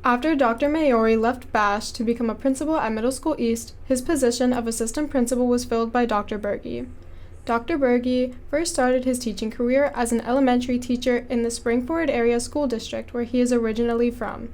After Dr. Maoury left Bash to become a principal at Middle School East, his position of assistant principal was filled by Dr. Bergey. Dr. Bergey first started his teaching career as an elementary teacher in the Springford Area School District, where he is originally from.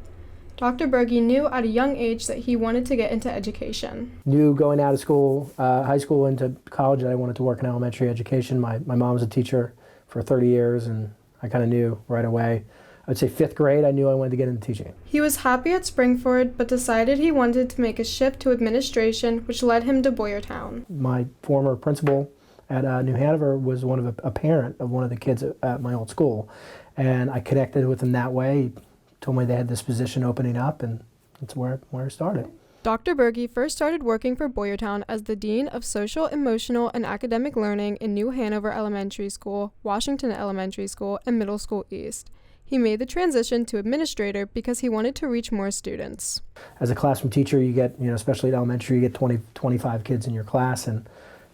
Dr. Bergey knew at a young age that he wanted to get into education. Knew going out of school, high school into college, that I wanted to work in elementary education. My mom was a teacher for 30 years, and I kind of knew right away. I'd say 5th grade, I knew I wanted to get into teaching. He was happy at Springford, but decided he wanted to make a shift to administration, which led him to Boyertown. My former principal at New Hanover was a parent of one of the kids at my old school, and I connected with him that way. He told me they had this position opening up, and that's where it started. Dr. Bergey first started working for Boyertown as the Dean of Social, Emotional, and Academic Learning in New Hanover Elementary School, Washington Elementary School, and Middle School East. He made the transition to administrator because he wanted to reach more students. As a classroom teacher, you get, especially at elementary, you get 20, 25 kids in your class, and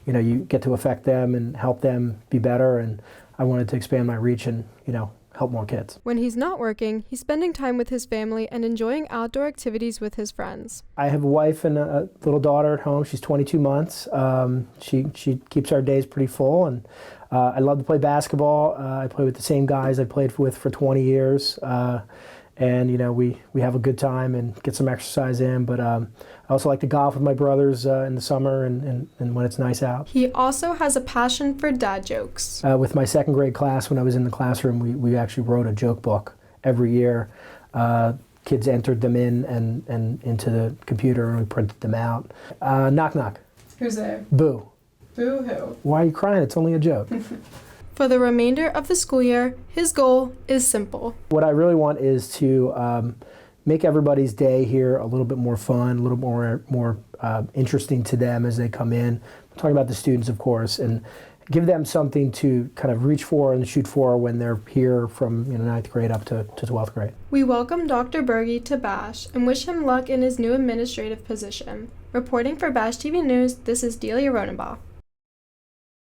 you get to affect them and help them be better, and I wanted to expand my reach and, help more kids. When he's not working, he's spending time with his family and enjoying outdoor activities with his friends. I have a wife and a little daughter at home. She's 22 months. She keeps our days pretty full, and I love to play basketball. I play with the same guys I played with for 20 years. And we have a good time and get some exercise in, but I also like to golf with my brothers in the summer and when it's nice out. He also has a passion for dad jokes. With my 2nd grade class, when I was in the classroom, we actually wrote a joke book every year. Kids entered them in and into the computer, and we printed them out. Knock knock. Who's there? Boo. Boo hoo. Why are you crying? It's only a joke. For the remainder of the school year, his goal is simple. What I really want is to make everybody's day here a little bit more fun, a little more interesting to them as they come in. I'm talking about the students, of course, and give them something to kind of reach for and shoot for when they're here from 9th grade up to 12th grade. We welcome Dr. Bergey to Bash and wish him luck in his new administrative position. Reporting for Bash TV News, this is Delia Rhodenbaugh.